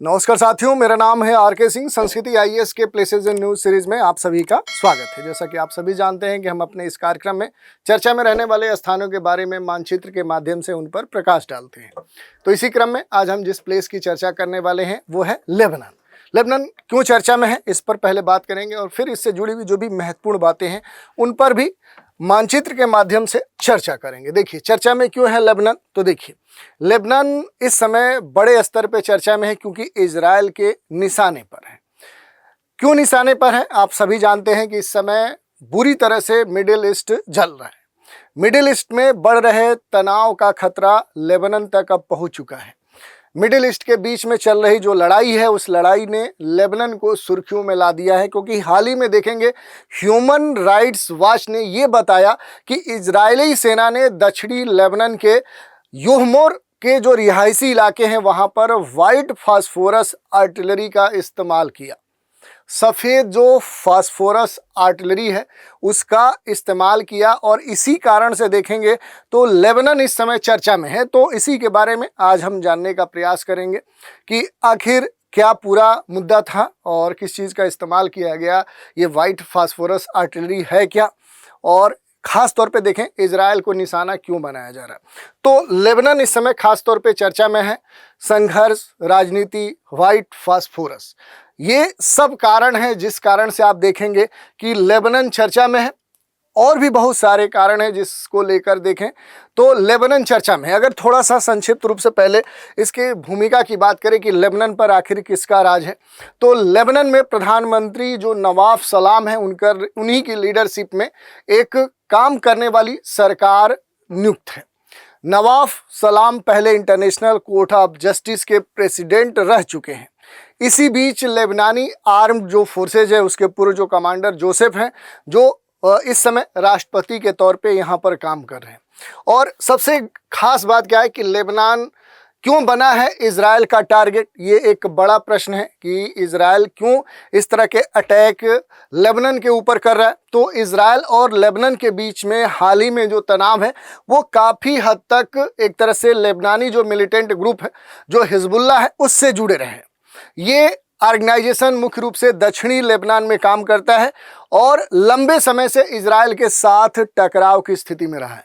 नमस्कार साथियों, मेरा नाम है आर के सिंह। संस्कृति आईएएस के प्लेसेस इन न्यूज सीरीज में आप सभी का स्वागत है। जैसा कि आप सभी जानते हैं कि हम अपने इस कार्यक्रम में चर्चा में रहने वाले स्थानों के बारे में मानचित्र के माध्यम से उन पर प्रकाश डालते हैं। तो इसी क्रम में आज हम जिस प्लेस की चर्चा करने वाले हैं वो है लेबनान। लेबनान क्यों चर्चा में है, इस पर पहले बात करेंगे और फिर इससे जुड़ी हुई जो भी महत्वपूर्ण बातें हैं उन पर भी मानचित्र के माध्यम से चर्चा करेंगे। देखिए, चर्चा में क्यों है लेबनान, तो देखिए लेबनान इस समय बड़े स्तर पे चर्चा में है क्योंकि इजराइल के निशाने पर है। क्यों निशाने पर है, आप सभी जानते हैं कि इस समय बुरी तरह से मिडिल ईस्ट जल रहा है। मिडिल ईस्ट में बढ़ रहे तनाव का खतरा लेबनान तक अब पहुंच चुका है। मिडिल ईस्ट के बीच में चल रही जो लड़ाई है उस लड़ाई ने लेबनान को सुर्खियों में ला दिया है, क्योंकि हाल ही में देखेंगे ह्यूमन राइट्स वॉच ने ये बताया कि इजरायली सेना ने दक्षिणी लेबनान के योहमोर के जो रिहायशी इलाके हैं वहां पर वाइट फास्फोरस आर्टिलरी का इस्तेमाल किया। सफ़ेद जो फास्फोरस आर्टिलरी है उसका इस्तेमाल किया और इसी कारण से देखेंगे तो लेबनान इस समय चर्चा में है। तो इसी के बारे में आज हम जानने का प्रयास करेंगे कि आखिर क्या पूरा मुद्दा था और किस चीज़ का इस्तेमाल किया गया, ये वाइट फास्फोरस आर्टिलरी है क्या, और खास तौर पे देखें इजराइल को निशाना क्यों बनाया जा रहा है। तो लेबनान इस समय खास तौर पे चर्चा में है। संघर्ष, राजनीति, वाइट फास्फोरस, ये सब कारण हैं जिस कारण से आप देखेंगे कि लेबनान चर्चा में है। और भी बहुत सारे कारण हैं जिसको लेकर देखें तो लेबनान चर्चा में है। अगर थोड़ा सा संक्षिप्त रूप से पहले इसके भूमिका की बात करें कि लेबनान पर आखिर किसका राज है, तो लेबनान में प्रधानमंत्री जो नवाफ सलाम है उन्हीं की लीडरशिप में एक काम करने वाली सरकार नियुक्त है। नवाफ सलाम पहले इंटरनेशनल कोर्ट ऑफ जस्टिस के प्रेसिडेंट रह चुके हैं। इसी बीच लेबनानी आर्म्ड जो फोर्सेज है उसके पूर्व जो कमांडर जोसेफ हैं, जो इस समय राष्ट्रपति के तौर पे यहाँ पर काम कर रहे हैं। और सबसे खास बात क्या है कि लेबनान क्यों बना है इजराइल का टारगेट, ये एक बड़ा प्रश्न है कि इजराइल क्यों इस तरह के अटैक लेबनान के ऊपर कर रहा है। तो इजराइल और लेबनान के बीच में हाल ही में जो तनाव है वो काफ़ी हद तक एक तरह से लेबनानी जो मिलिटेंट ग्रुप है जो हिजबुल्लाह है उससे जुड़े रहे हैं। ये ऑर्गेनाइजेशन मुख्य रूप से दक्षिणी लेबनान में काम करता है और लंबे समय से इजराइल के साथ टकराव की स्थिति में रहा है।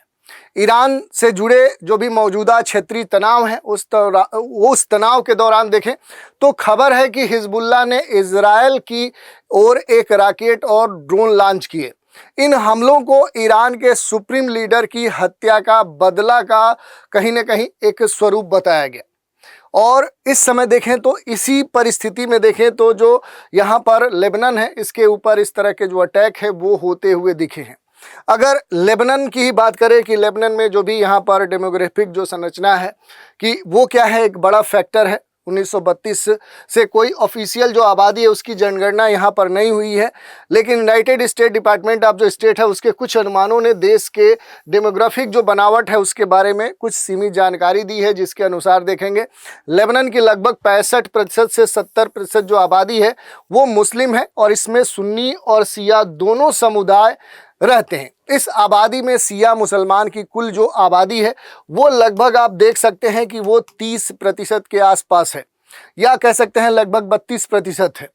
ईरान से जुड़े जो भी मौजूदा क्षेत्रीय तनाव है उस तनाव के दौरान देखें तो खबर है कि हिजबुल्लाह ने इजराइल की ओर एक रॉकेट और ड्रोन लॉन्च किए। इन हमलों को ईरान के सुप्रीम लीडर की हत्या का बदला का कहीं न कहीं एक स्वरूप बताया गया। और इस समय देखें तो इसी परिस्थिति में देखें तो जो यहाँ पर लेबनान है इसके ऊपर इस तरह के जो अटैक है वो होते हुए दिखे हैं। अगर लेबनान की ही बात करें कि लेबनान में जो भी यहाँ पर डेमोग्राफिक जो संरचना है कि वो क्या है, एक बड़ा फैक्टर है। 1932 से कोई ऑफिशियल जो आबादी है उसकी जनगणना यहाँ पर नहीं हुई है, लेकिन यूनाइटेड स्टेट डिपार्टमेंट ऑफ जो स्टेट है उसके कुछ अनुमानों ने देश के डेमोग्राफिक जो बनावट है उसके बारे में कुछ सीमित जानकारी दी है, जिसके अनुसार देखेंगे लेबनान की लगभग 65% से 70% जो आबादी है वो मुस्लिम है और इसमें सुन्नी और शिया दोनों समुदाय रहते हैं। इस आबादी में शिया मुसलमान की कुल जो आबादी है वो लगभग आप देख सकते हैं कि वो 30% के आसपास है, या कह सकते हैं लगभग 32% है।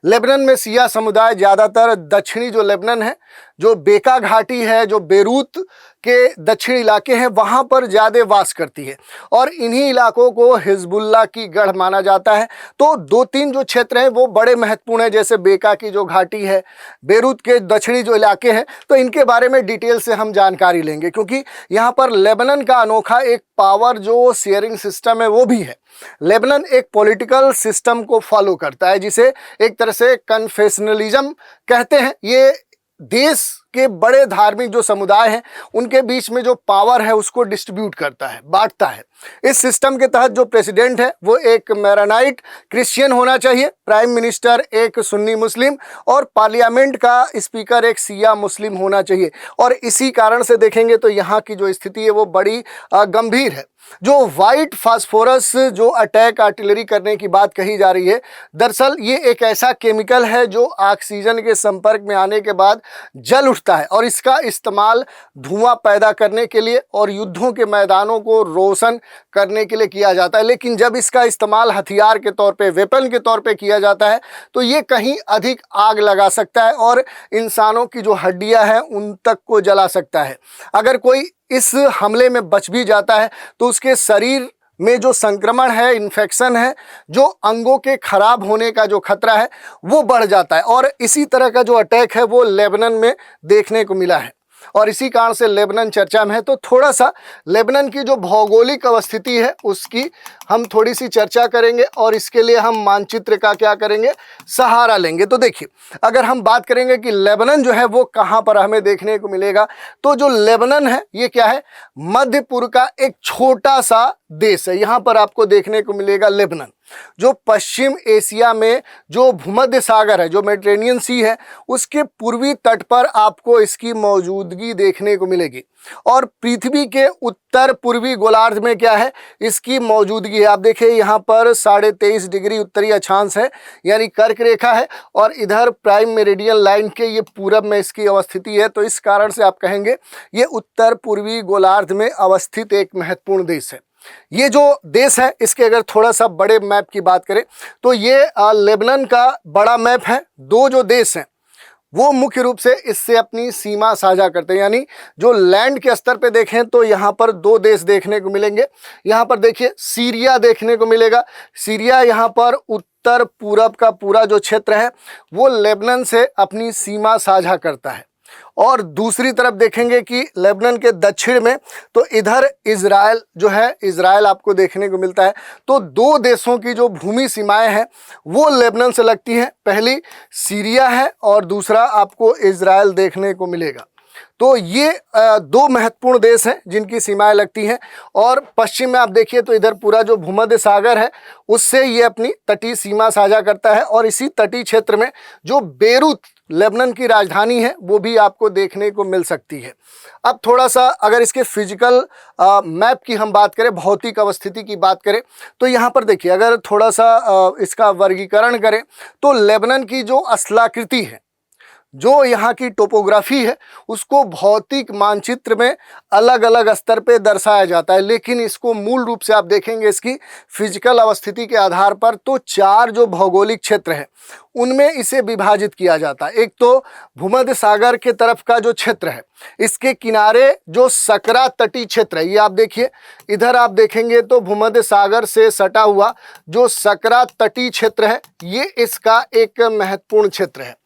लेबनान में शिया समुदाय ज़्यादातर दक्षिणी जो लेबनान है, जो बेका घाटी है, जो बेरूत के दक्षिणी इलाके हैं वहाँ पर ज़्यादा वास करती है और इन्हीं इलाकों को हिजबुल्लाह की गढ़ माना जाता है। तो 2-3 जो क्षेत्र हैं वो बड़े महत्वपूर्ण हैं, जैसे बेका की जो घाटी है, बेरूत के दक्षिणी जो इलाके हैं, तो इनके बारे में डिटेल से हम जानकारी लेंगे, क्योंकि यहाँ पर लेबनान का अनोखा एक पावर जो शेयरिंग सिस्टम है वो भी है। लेबनान एक पॉलिटिकल सिस्टम को फॉलो करता है जिसे एक तरह से कन्फेशनलिज्म कहते हैं। ये देश के बड़े धार्मिक जो समुदाय हैं उनके बीच में जो पावर है उसको डिस्ट्रीब्यूट करता है, बांटता है। इस सिस्टम के तहत जो प्रेसिडेंट है वो एक मैरोनाइट क्रिश्चियन होना चाहिए, प्राइम मिनिस्टर एक सुन्नी मुस्लिम और पार्लियामेंट का स्पीकर एक शिया मुस्लिम होना चाहिए। और इसी कारण से देखेंगे तो यहाँ की जो स्थिति है वो बड़ी गंभीर है। जो वाइट फास्फोरस जो अटैक आर्टिलरी करने की बात कही जा रही है, दरअसल ये एक ऐसा केमिकल है जो ऑक्सीजन के संपर्क में आने के बाद जल उठता है और इसका इस्तेमाल धुआं पैदा करने के लिए और युद्धों के मैदानों को रोशन करने के लिए किया जाता है। लेकिन जब इसका इस्तेमाल हथियार के तौर पे, वेपन के तौर पे किया जाता है तो ये कहीं अधिक आग लगा सकता है और इंसानों की जो हड्डियां हैं उन तक को जला सकता है। अगर कोई इस हमले में बच भी जाता है तो उसके शरीर में जो संक्रमण है, इन्फेक्शन है, जो अंगों के खराब होने का जो खतरा है वो बढ़ जाता है। और इसी तरह का जो अटैक है वो लेबनान में देखने को मिला है और इसी कारण से लेबनान चर्चा में है। तो थोड़ा सा लेबनान की जो भौगोलिक अवस्थिति है उसकी हम थोड़ी सी चर्चा करेंगे और इसके लिए हम मानचित्र का क्या करेंगे, सहारा लेंगे। तो देखिए, अगर हम बात करेंगे कि लेबनान जो है वो कहाँ पर हमें देखने को मिलेगा, तो जो लेबनान है ये क्या है, मध्य पूर्व का एक छोटा सा देश है। यहाँ पर आपको देखने को मिलेगा लेबनान, जो पश्चिम एशिया में जो भूमध्य सागर है, जो मेडिटेरेनियन सी है, उसके पूर्वी तट पर आपको इसकी मौजूदगी देखने को मिलेगी। और पृथ्वी के उत्तर पूर्वी गोलार्ध में क्या है, इसकी मौजूदगी है। आप देखिए यहाँ पर 23.5 डिग्री उत्तरी अक्षांश है, यानी कर्क रेखा है, और इधर प्राइम मेरिडियन लाइन के ये पूरब में इसकी अवस्थिति है। तो इस कारण से आप कहेंगे ये उत्तर पूर्वी गोलार्ध में अवस्थित एक महत्वपूर्ण देश है। ये जो देश है इसके अगर थोड़ा सा बड़े मैप की बात करें तो ये लेबनान का बड़ा मैप है। दो जो देश हैं वो मुख्य रूप से इससे अपनी सीमा साझा करते हैं, यानी जो लैंड के स्तर पे देखें तो यहाँ पर दो देश देखने को मिलेंगे। यहाँ पर देखिए सीरिया देखने को मिलेगा। सीरिया यहाँ पर उत्तर पूरब का पूरा जो क्षेत्र है वो लेबनान से अपनी सीमा साझा करता है। और दूसरी तरफ देखेंगे कि लेबनान के दक्षिण में तो इधर इजराइल जो है, इजराइल आपको देखने को मिलता है। तो दो देशों की जो भूमि सीमाएं हैं वो लेबनान से लगती हैं। पहली सीरिया है और दूसरा आपको इजराइल देखने को मिलेगा। तो ये दो महत्वपूर्ण देश हैं जिनकी सीमाएं लगती हैं। और पश्चिम में आप देखिए तो इधर पूरा जो भूमध्य सागर है उससे ये अपनी तटीय सीमा साझा करता है। और इसी तटीय क्षेत्र में जो बेरूत लेबनान की राजधानी है वो भी आपको देखने को मिल सकती है। अब थोड़ा सा अगर इसके फिजिकल मैप की हम बात करें, भौतिक अवस्थिति की बात करें, तो यहाँ पर देखिए अगर थोड़ा सा इसका वर्गीकरण करें तो लेबनान की जो स्थलाकृति है, जो यहाँ की टोपोग्राफी है, उसको भौतिक मानचित्र में अलग अलग स्तर पे दर्शाया जाता है। लेकिन इसको मूल रूप से आप देखेंगे इसकी फिजिकल अवस्थिति के आधार पर तो चार जो भौगोलिक क्षेत्र है उनमें इसे विभाजित किया जाता है। एक तो भूमध्य सागर के तरफ का जो क्षेत्र है, इसके किनारे जो सकरा तटीय क्षेत्र है, ये आप देखिए इधर आप देखेंगे तो भूमध्य सागर से सटा हुआ जो सकरा तटीय क्षेत्र है ये इसका एक महत्वपूर्ण क्षेत्र है।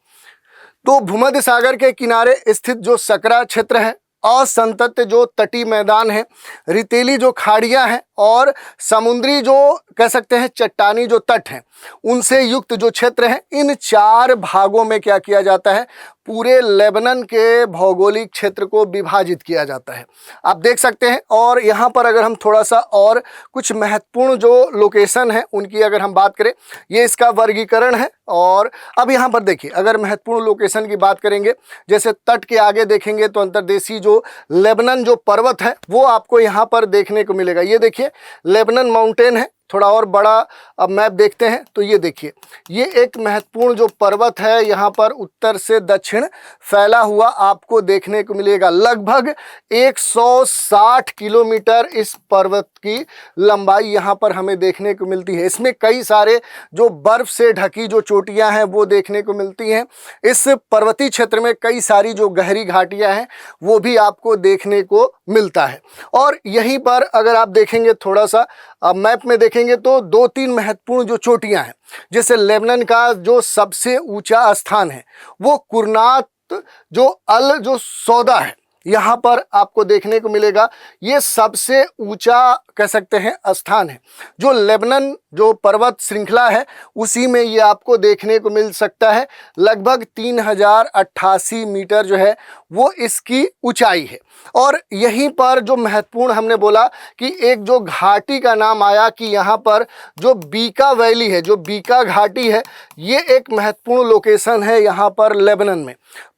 तो भूमध्य सागर के किनारे स्थित जो सकरा क्षेत्र है, असंतत जो तटीय मैदान है, रेतीली जो खाड़ियाँ हैं और समुद्री जो कह सकते हैं चट्टानी जो तट हैं, उनसे युक्त जो क्षेत्र है, इन चार भागों में क्या किया जाता है, पूरे लेबनान के भौगोलिक क्षेत्र को विभाजित किया जाता है। आप देख सकते हैं। और यहाँ पर अगर हम थोड़ा सा और कुछ महत्वपूर्ण जो लोकेशन है उनकी अगर हम बात करें, ये इसका वर्गीकरण है। और अब यहाँ पर देखिए अगर महत्वपूर्ण लोकेशन की बात करेंगे, जैसे तट के आगे देखेंगे तो अंतर्देशीय जो लेबनान जो पर्वत है वो आपको यहाँ पर देखने को मिलेगा। ये देखिए लेबनान माउंटेन है। थोड़ा और बड़ा अब मैप देखते हैं तो ये देखिए ये एक महत्वपूर्ण जो पर्वत है यहाँ पर उत्तर से दक्षिण फैला हुआ आपको देखने को मिलेगा। लगभग 160 किलोमीटर इस पर्वत की लंबाई यहाँ पर हमें देखने को मिलती है। इसमें कई सारे जो बर्फ से ढकी जो चोटियाँ हैं वो देखने को मिलती हैं। इस पर्वतीय क्षेत्र में कई सारी जो गहरी घाटियाँ हैं वो भी आपको देखने को मिलता है। और यहीं पर अगर आप देखेंगे थोड़ा सा मैप में देखेंगे तो दो तीन महत्वपूर्ण जो चोटियां हैं, जैसे लेबनान का जो सबसे ऊंचा स्थान है वो कुर्नात जो अल जो सौदा है यहाँ पर आपको देखने को मिलेगा। ये सबसे ऊंचा कह सकते हैं स्थान है जो लेबनान जो पर्वत श्रृंखला है उसी में ये आपको देखने को मिल सकता है। लगभग 3088 मीटर जो है वो इसकी ऊंचाई है। और यहीं पर जो महत्वपूर्ण हमने बोला कि एक जो घाटी का नाम आया कि यहाँ पर जो बीका वैली है, जो बीका घाटी है, ये एक महत्वपूर्ण लोकेशन है यहाँ पर लेबनान में।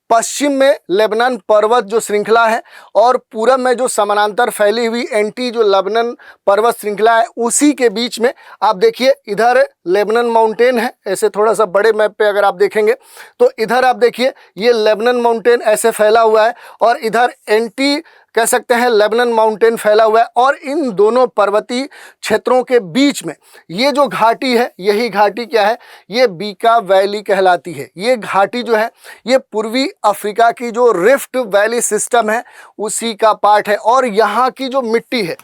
पश्चिम में लेबनान पर्वत जो श्रृंखला है और पूरब में जो समानांतर फैली हुई एंटी जो लेबनान पर्वत श्रृंखला है, उसी के बीच में आप देखिए इधर लेबनान माउंटेन है। ऐसे थोड़ा सा बड़े मैप पे अगर आप देखेंगे तो इधर आप देखिए ये लेबनान माउंटेन ऐसे फैला हुआ है और इधर एंटी कह सकते हैं लेबनान माउंटेन फैला हुआ है। और इन दोनों पर्वतीय क्षेत्रों के बीच में ये जो घाटी है, यही घाटी क्या है, ये बीका वैली कहलाती है। ये घाटी जो है ये पूर्वी अफ्रीका की जो रिफ्ट वैली सिस्टम है उसी का पार्ट है। और यहाँ की जो मिट्टी है,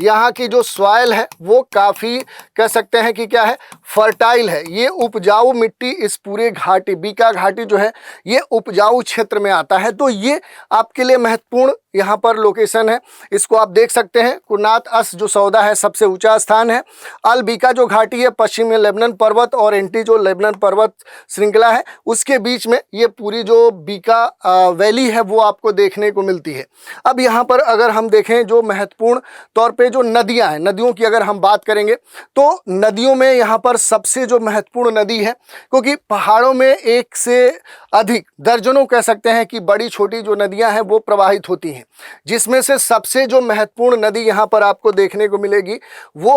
यहाँ की जो सॉइल है वो काफ़ी कह सकते हैं कि क्या है, फर्टाइल है। ये उपजाऊ मिट्टी इस पूरे घाटी बीका घाटी जो है ये उपजाऊ क्षेत्र में आता है। तो ये आपके लिए महत्वपूर्ण यहाँ पर लोकेशन है, इसको आप देख सकते हैं। कुर्नात अस जो सौदा है सबसे ऊंचा स्थान है। अल बीका जो घाटी है पश्चिम में लेबनान पर्वत और एंटी जो लेबनान पर्वत श्रृंखला है उसके बीच में ये पूरी जो बीका वैली है वो आपको देखने को मिलती है। अब यहाँ पर अगर हम देखें जो महत्वपूर्ण तौर पे जो नदियाँ हैं, नदियों की अगर हम बात करेंगे तो नदियों में यहाँ पर सबसे जो महत्वपूर्ण नदी है, क्योंकि पहाड़ों में एक से अधिक दर्जनों कह सकते हैं कि बड़ी छोटी जो नदियाँ हैं वो प्रवाहित होती हैं, जिसमें से सबसे जो महत्वपूर्ण नदी यहाँ पर आपको देखने को मिलेगी वो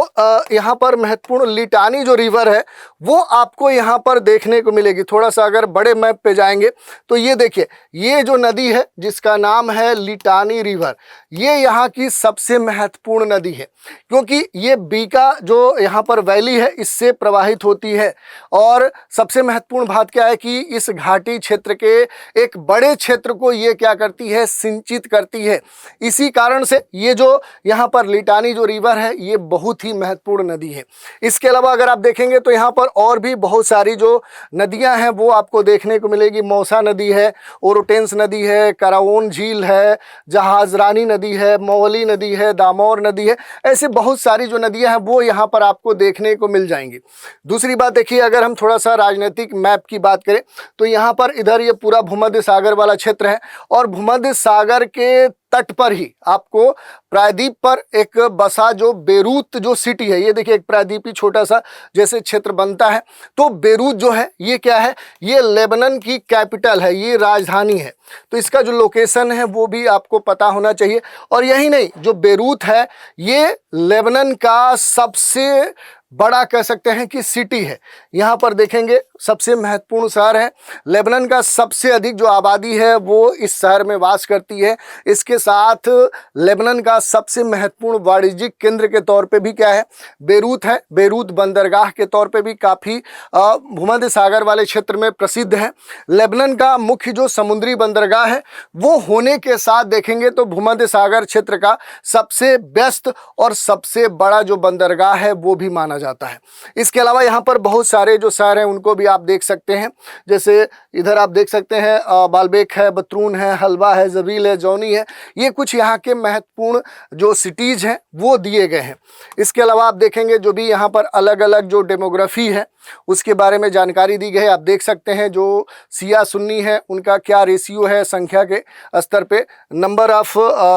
यहाँ पर महत्वपूर्ण लिटानी जो रिवर है वो आपको यहाँ पर देखने को मिलेगी। थोड़ा सा अगर बड़े मैप पे जाएंगे तो ये देखिए ये जो नदी है जिसका नाम है लिटानी रिवर, ये यहाँ की सबसे महत्वपूर्ण नदी है, क्योंकि ये बीका जो यहाँ पर वैली है इससे प्रवाहित होती है। और सबसे महत्वपूर्ण बात क्या है कि इस घाटी क्षेत्र के एक बड़े क्षेत्र को ये क्या करती है, सिंचित करती है। इसी कारण से ये जो यहाँ पर लिटानी जो रिवर है ये बहुत ही महत्वपूर्ण नदी है। इसके अलावा अगर आप देखेंगे तो यहाँ पर और भी बहुत सारी जो नदियाँ हैं वो आपको देखने को मिलेगी। मौसा नदी है, ओरोटेंस नदी है, कराओन झील है, जहाजरानी नदी है, मोवली नदी है, दामोर नदी है। ऐसे बहुत सारी जो नदियां हैं वो यहाँ पर आपको देखने को मिल जाएंगी। दूसरी बात देखिए, अगर हम थोड़ा सा राजनीतिक मैप की बात करें तो यहाँ पर इधर ये पूरा भूमध्य सागर वाला क्षेत्र है और भूमध्य सागर के तट पर ही आपको प्रायद्वीप पर एक बसा जो बेरूत जो सिटी है, ये देखिए एक प्रायद्वीपी छोटा सा जैसे क्षेत्र बनता है। तो बेरूत जो है ये क्या है, ये लेबनान की कैपिटल है, ये राजधानी है। तो इसका जो लोकेशन है वो भी आपको पता होना चाहिए। और यही नहीं, जो बेरूत है ये लेबनान का सबसे बड़ा कह सकते हैं कि सिटी है। यहाँ पर देखेंगे सबसे महत्वपूर्ण शहर है। लेबनान का सबसे अधिक जो आबादी है वो इस शहर में वास करती है। इसके साथ लेबनान का सबसे महत्वपूर्ण वाणिज्यिक केंद्र के तौर पे भी क्या है, बेरूत है। बेरूत बंदरगाह के तौर पे भी काफ़ी भूमध्य सागर वाले क्षेत्र में प्रसिद्ध है। लेबनान का मुख्य जो समुद्री बंदरगाह है वो होने के साथ देखेंगे तो भूमध्य सागर क्षेत्र का सबसे व्यस्त और सबसे बड़ा जो बंदरगाह है वो भी माना जाता है। इसके अलावा यहाँ पर बहुत सारे जो शहर हैं उनको भी आप देख सकते हैं। जैसे इधर आप देख सकते हैं बालबेक है, बतरून है, हलवा है, जबील है, जौनी है। ये कुछ यहाँ के महत्वपूर्ण जो सिटीज़ हैं वो दिए गए हैं। इसके अलावा आप देखेंगे जो भी यहाँ पर अलग अलग जो डेमोग्राफी है उसके बारे में जानकारी दी गई है। आप देख सकते हैं जो सिया सुन्नी है उनका क्या रेशियो है संख्या के स्तर पे, नंबर ऑफ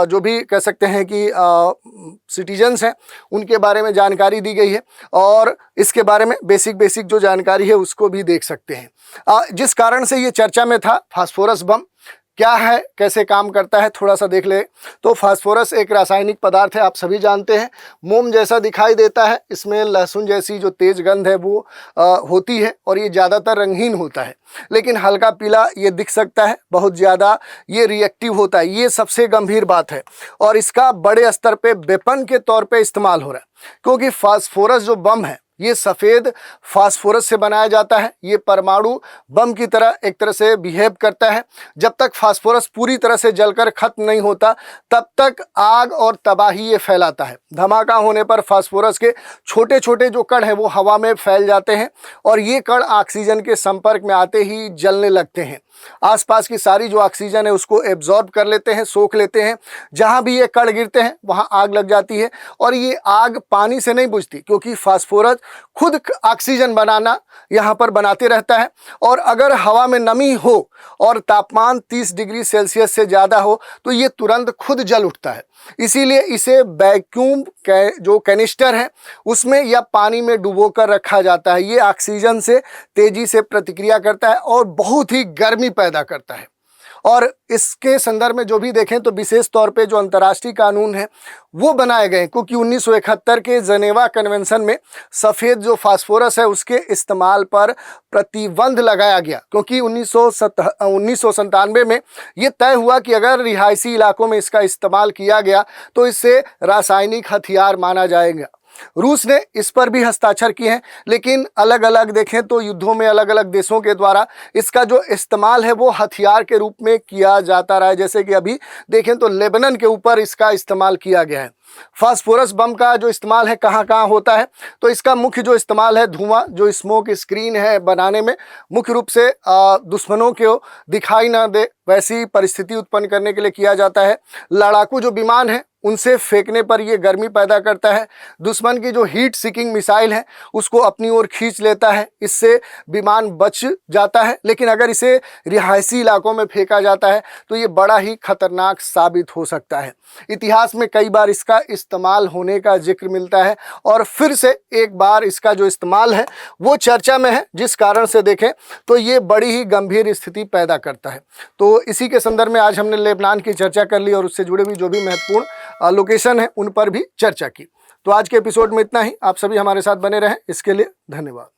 जो भी कह सकते हैं कि सिटीजन्स हैं उनके बारे में जानकारी दी गई है। और इसके बारे में बेसिक जो जानकारी है उसको भी देख सकते हैं। जिस कारण से ये चर्चा में था, फास्फोरस बम क्या है, कैसे काम करता है, थोड़ा सा देख ले। तो फास्फोरस एक रासायनिक पदार्थ है, आप सभी जानते हैं। मोम जैसा दिखाई देता है, इसमें लहसुन जैसी जो तेज गंध है वो होती है और ये ज़्यादातर रंगहीन होता है, लेकिन हल्का पीला ये दिख सकता है, बहुत ज़्यादा ये रिएक्टिव होता है। ये सबसे गंभीर बात है और इसका बड़े स्तर पे वेपन के तौर पे इस्तेमाल हो रहा है, क्योंकि फास्फोरस जो बम है ये सफ़ेद फास्फोरस से बनाया जाता है। ये परमाणु बम की तरह एक तरह से बिहेव करता है। जब तक फास्फोरस पूरी तरह से जलकर खत्म नहीं होता तब तक आग और तबाही ये फैलाता है। धमाका होने पर फास्फोरस के छोटे छोटे जो कण हैं वो हवा में फैल जाते हैं और ये कण ऑक्सीजन के संपर्क में आते ही जलने लगते हैं। आसपास की सारी जो ऑक्सीजन है उसको एब्जॉर्ब कर लेते हैं, सोख लेते हैं। जहाँ भी ये कण गिरते हैं वहाँ आग लग जाती है और ये आग पानी से नहीं बुझती, क्योंकि फास्फोरस खुद ऑक्सीजन बनाना यहाँ पर बनाते रहता है। और अगर हवा में नमी हो और तापमान 30 डिग्री सेल्सियस से ज़्यादा हो तो ये तुरंत खुद जल उठता है। इसीलिए इसे वैक्यूम जो कैनिस्टर है उसमें या पानी में डुबो कर रखा जाता है। ये ऑक्सीजन से तेज़ी से प्रतिक्रिया करता है और बहुत ही गर्मी पैदा करता है। और इसके संदर्भ में जो भी देखें तो विशेष तौर पे जो अंतर्राष्ट्रीय कानून है वो बनाए गए, क्योंकि 1971 के जनेवा कन्वेंशन में सफ़ेद जो फास्फोरस है उसके इस्तेमाल पर प्रतिबंध लगाया गया, क्योंकि 1997 में ये तय हुआ कि अगर रिहायशी इलाकों में इसका इस्तेमाल किया गया तो इससे रासायनिक हथियार माना जाएगा। रूस ने इस पर भी हस्ताक्षर किए हैं, लेकिन अलग अलग देखें तो युद्धों में अलग अलग देशों के द्वारा इसका जो इस्तेमाल है वो हथियार के रूप में किया जाता रहा है। जैसे कि अभी देखें तो लेबनान के ऊपर इसका इस्तेमाल किया गया है। फास्फोरस बम का जो इस्तेमाल है कहाँ कहाँ होता है, तो इसका मुख्य जो इस्तेमाल है धुआं जो स्मोक स्क्रीन है बनाने में, मुख्य रूप से दुश्मनों को दिखाई ना दे वैसी परिस्थिति उत्पन्न करने के लिए किया जाता है। लड़ाकू जो विमान है उनसे फेंकने पर ये गर्मी पैदा करता है। दुश्मन की जो हीट सीकिंग मिसाइल है उसको अपनी ओर खींच लेता है, इससे विमान बच जाता है। लेकिन अगर इसे रिहायशी इलाकों में फेंका जाता है तो ये बड़ा ही खतरनाक साबित हो सकता है। इतिहास में कई बार इसका इस्तेमाल होने का जिक्र मिलता है और फिर से एक बार इसका जो इस्तेमाल है वो चर्चा में है, जिस कारण से देखें तो ये बड़ी ही गंभीर स्थिति पैदा करता है। तो इसी के संदर्भ में आज हमने लेबनान की चर्चा कर ली और उससे जुड़े हुए जो भी महत्वपूर्ण लोकेशन है उन पर भी चर्चा की। तो आज के एपिसोड में इतना ही। आप सभी हमारे साथ बने रहें, इसके लिए धन्यवाद।